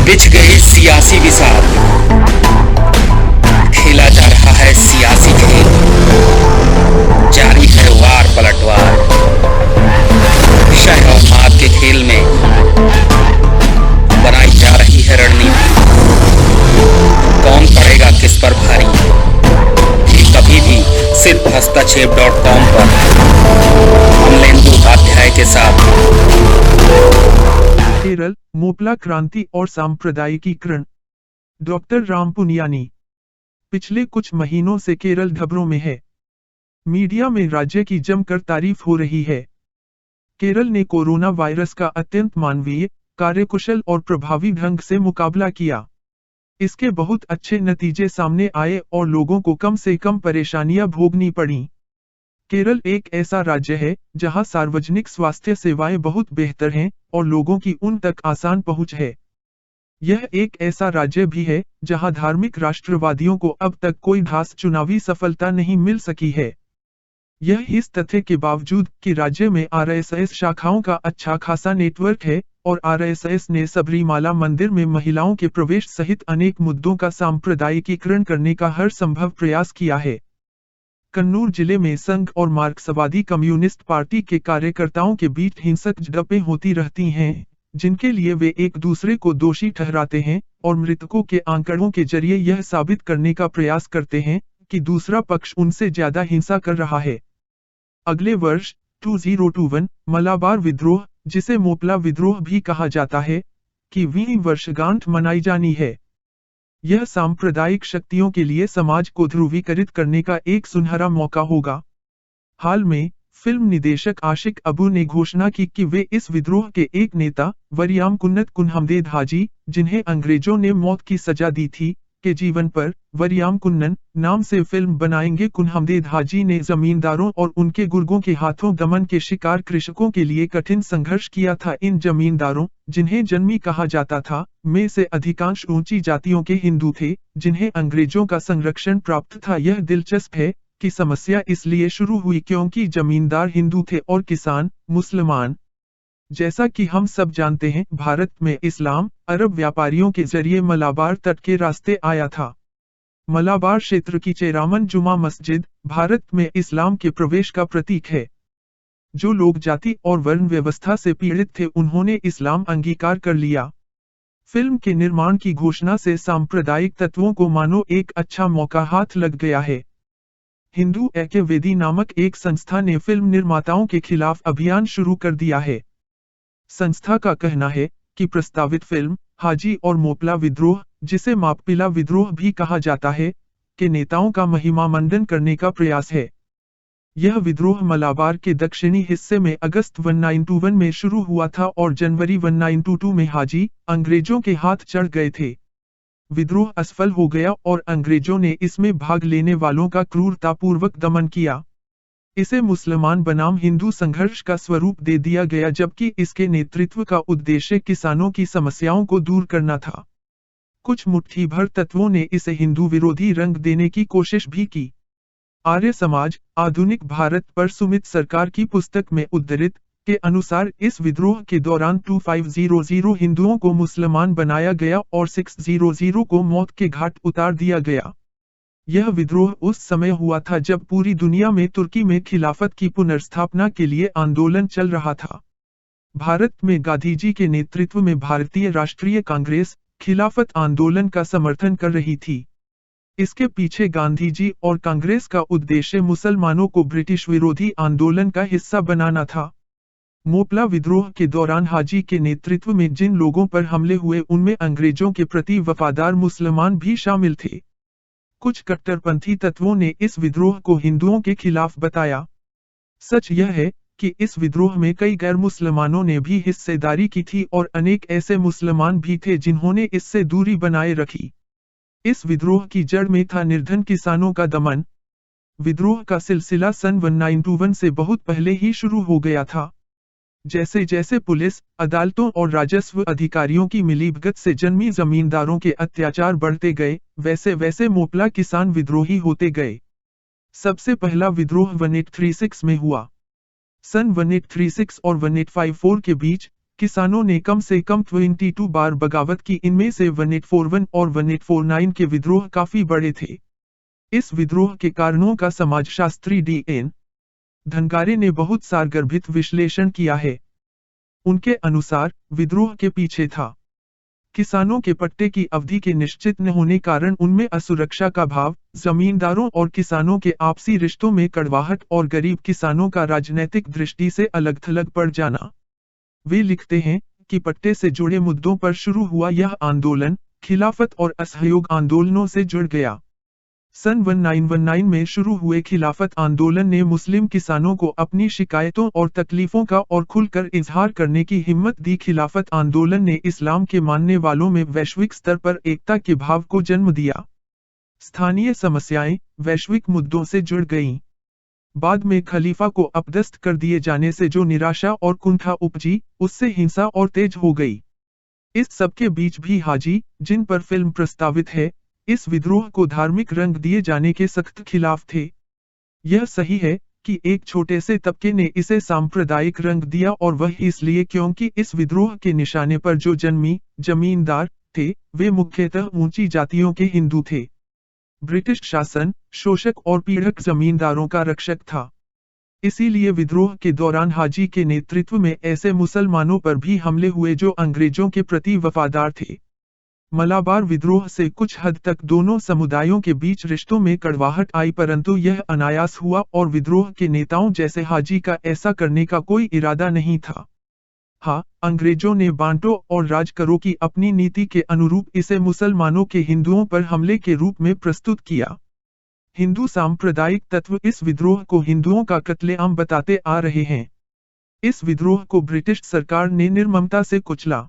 बिछ गई सियासी विसात, खेला जा रहा है सियासी खेल, जारी है वार पलटवार। शह और मात के खेल में बनाई जा रही है रणनीति। कौन पड़ेगा किस पर भारी, ये कभी भी सिर्फ हस्तक्षेप.com पर अमलेंदु उपाध्याय के साथ। केरल, मोपला क्रांति और सांप्रदायिकीकरण। डॉक्टर राम पुनियानी। पिछले कुछ महीनों से केरल खबरों में है। मीडिया में राज्य की जमकर तारीफ हो रही है। केरल ने कोरोना वायरस का अत्यंत मानवीय, कार्यकुशल और प्रभावी ढंग से मुकाबला किया। इसके बहुत अच्छे नतीजे सामने आए और लोगों को कम से कम परेशानियां भोगनी पड़ीं। केरल एक ऐसा राज्य है जहां सार्वजनिक स्वास्थ्य सेवाएं बहुत बेहतर हैं और लोगों की उन तक आसान पहुंच है। यह एक ऐसा राज्य भी है जहां धार्मिक राष्ट्रवादियों को अब तक कोई खास चुनावी सफलता नहीं मिल सकी है। यह इस तथ्य के बावजूद कि राज्य में आरएसएस शाखाओं का अच्छा खासा नेटवर्क है और आरएसएस ने सबरीमाला मंदिर में महिलाओं के प्रवेश सहित अनेक मुद्दों का सांप्रदायिकीकरण करने का हर संभव प्रयास किया है। कन्नूर जिले में संघ और मार्क्सवादी कम्युनिस्ट पार्टी के कार्यकर्ताओं के बीच हिंसक झड़पें होती रहती हैं, जिनके लिए वे एक दूसरे को दोषी ठहराते हैं और मृतकों के आंकड़ों के जरिए यह साबित करने का प्रयास करते हैं कि दूसरा पक्ष उनसे ज्यादा हिंसा कर रहा है। अगले वर्ष 2021 मलाबार विद्रोह, जिसे मोपला विद्रोह भी कहा जाता है, की 20वीं वर्षगांठ मनाई जानी है। यह सांप्रदायिक शक्तियों के लिए समाज को ध्रुवीकरित करने का एक सुनहरा मौका होगा। हाल में फिल्म निदेशक आशिक अबू ने घोषणा की कि वे इस विद्रोह के एक नेता वरियाम कुन्नत कुनहमदेद हाजी, जिन्हें अंग्रेजों ने मौत की सजा दी थी, के जीवन पर वरियाम कुन्नन नाम से फिल्म बनाएंगे। कुनहमदेद हाजी ने जमींदारों और उनके गुर्गों के हाथों दमन के शिकार कृषकों के लिए कठिन संघर्ष किया था। इन जमींदारों, जिन्हें जन्मी कहा जाता था, में से अधिकांश ऊंची जातियों के हिंदू थे, जिन्हें अंग्रेजों का संरक्षण प्राप्त था। यह दिलचस्प है कि समस्या इसलिए शुरू हुई क्योंकि जमींदार हिंदू थे और किसान मुसलमान। जैसा कि हम सब जानते हैं, भारत में इस्लाम अरब व्यापारियों के जरिए मलाबार तट के रास्ते आया था। मलाबार क्षेत्र की चेरामन जुमा मस्जिद भारत में इस्लाम के प्रवेश का प्रतीक है। जो लोग जाति और वर्ण व्यवस्था से पीड़ित थे, उन्होंने इस्लाम अंगीकार कर लिया। फिल्म के निर्माण की घोषणा से सांप्रदायिक तत्वों को मानो एक अच्छा मौका हाथ लग गया है। हिंदू ऐक्यवेदी नामक एक संस्था ने फिल्म निर्माताओं के खिलाफ अभियान शुरू कर दिया है। संस्था का कहना है कि प्रस्तावित फिल्म हाजी और मोपला विद्रोह, जिसे मापपिला विद्रोह भी कहा जाता है, के नेताओं का महिमा मंडन करने का प्रयास है। यह विद्रोह मलाबार के दक्षिणी हिस्से में अगस्त 1921 में शुरू हुआ था और जनवरी 1922 में हाजी अंग्रेजों के हाथ चढ़ गए थे। विद्रोह असफल हो गया और अंग्रेजों ने इसमें भाग लेने वालों का क्रूरतापूर्वक दमन किया। इसे मुसलमान बनाम हिंदू संघर्ष का स्वरूप दे दिया गया, जबकि इसके नेतृत्व का उद्देश्य किसानों की समस्याओं को दूर करना था। कुछ मुट्ठी भर तत्वों ने इसे हिंदू विरोधी रंग देने की कोशिश भी की। आर्य समाज आधुनिक भारत पर सुमित सरकार की पुस्तक में उद्धृत के अनुसार इस विद्रोह के दौरान 2500 हिंदुओं को मुसलमान बनाया गया और 600 को मौत के घाट उतार दिया गया। यह विद्रोह उस समय हुआ था जब पूरी दुनिया में तुर्की में खिलाफत की पुनर्स्थापना के लिए आंदोलन चल रहा था। भारत में गांधी जी के नेतृत्व में भारतीय राष्ट्रीय कांग्रेस खिलाफत आंदोलन का समर्थन कर रही थी। इसके पीछे गांधी जी और कांग्रेस का उद्देश्य मुसलमानों को ब्रिटिश विरोधी आंदोलन का हिस्सा बनाना था। मोपला विद्रोह के दौरान हाजी के नेतृत्व में जिन लोगों पर हमले हुए, उनमें अंग्रेजों के प्रति वफादार मुसलमान भी शामिल थे। कुछ कट्टरपंथी तत्वों ने इस विद्रोह को हिंदुओं के खिलाफ बताया। सच यह है कि इस विद्रोह में कई गैर मुसलमानों ने भी हिस्सेदारी की थी और अनेक ऐसे मुसलमान भी थे जिन्होंने इससे दूरी बनाए रखी। इस विद्रोह की जड़ में था निर्धन किसानों का दमन। विद्रोह का सिलसिला सन 1921 से बहुत पहले ही शुरू हो गया था। जैसे जैसे पुलिस, अदालतों और राजस्व अधिकारियों की मिलीभगत से जन्मी जमींदारों के अत्याचार बढ़ते गए, वैसे वैसे मोपला किसान विद्रोही होते गए। सबसे पहला विद्रोह 1836 में हुआ। सन 1836 और 1854 के बीच किसानों ने कम से कम 22 बार बगावत की। इनमें से 1841 और 1849 के विद्रोह काफी बड़े थे। इस विद्रोह के कारणों का समाजशास्त्री D.N. धनगारे ने बहुत सारगर्भित विश्लेषण किया है। उनके अनुसार विद्रोह के पीछे था किसानों के पट्टे की अवधि के निश्चित न होने कारण उनमें असुरक्षा का भाव, जमींदारों और किसानों के आपसी रिश्तों में कड़वाहट और गरीब किसानों का राजनैतिक दृष्टि से अलग थलग पड़ जाना। वे लिखते हैं कि पट्टे से जुड़े मुद्दों पर शुरू हुआ यह आंदोलन खिलाफत और असहयोग आंदोलनों से जुड़ गया। सन 1919 में शुरू हुए खिलाफत आंदोलन ने मुस्लिम किसानों को अपनी शिकायतों और तकलीफों का और खुलकर इजहार करने की हिम्मत दी। खिलाफत आंदोलन ने इस्लाम के मानने वालों में वैश्विक स्तर पर एकता के भाव को जन्म दिया। स्थानीय समस्याएं वैश्विक मुद्दों से जुड़ गईं। बाद में खलीफा को अपदस्थ कर दिए जाने से जो निराशा और कुंठा उपजी, उससे हिंसा और तेज हो गई। इस सबके बीच भी हाजी, जिन पर फिल्म प्रस्तावित है, इस विद्रोह को धार्मिक रंग दिए जाने के सख्त खिलाफ थे। यह सही है कि एक छोटे से तबके ने इसे सांप्रदायिक रंग दिया और वह इसलिए क्योंकि इस विद्रोह के निशाने पर जो जमींदार थे, वे मुख्यतः ऊंची जातियों के हिंदू थे। ब्रिटिश शासन शोषक और पीड़क जमींदारों का रक्षक था। इसीलिए विद्रोह के दौरान हाजी के नेतृत्व में ऐसे मुसलमानों पर भी हमले हुए जो अंग्रेजों के प्रति वफादार थे। मलाबार विद्रोह से कुछ हद तक दोनों समुदायों के बीच रिश्तों में कड़वाहट आई, परंतु यह अनायास हुआ और विद्रोह के नेताओं जैसे हाजी का ऐसा करने का कोई इरादा नहीं था। हाँ, अंग्रेजों ने बांटो और राज करो की अपनी नीति के अनुरूप इसे मुसलमानों के हिंदुओं पर हमले के रूप में प्रस्तुत किया। हिंदू सांप्रदायिक तत्व इस विद्रोह को हिंदुओं का कत्लेआम बताते आ रहे हैं। इस विद्रोह को ब्रिटिश सरकार ने निर्ममता से कुचला।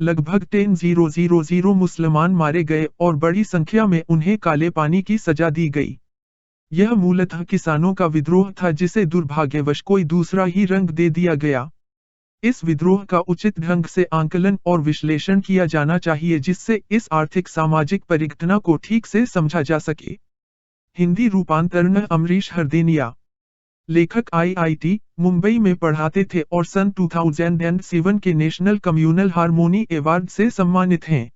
लगभग 10,000 मुसलमान मारे गए और बड़ी संख्या में उन्हें काले पानी की सजा दी गई। यह मूलतः किसानों का विद्रोह था जिसे दुर्भाग्यवश कोई दूसरा ही रंग दे दिया गया। इस विद्रोह का उचित ढंग से आंकलन और विश्लेषण किया जाना चाहिए जिससे इस आर्थिक सामाजिक परिघटना को ठीक से समझा जा सके। हिंदी रूपांतरण अमरीश हरदेनिया। लेखक IIT मुंबई में पढ़ाते थे और सन 2007 के नेशनल कम्युनल हार्मोनी अवार्ड से सम्मानित हैं।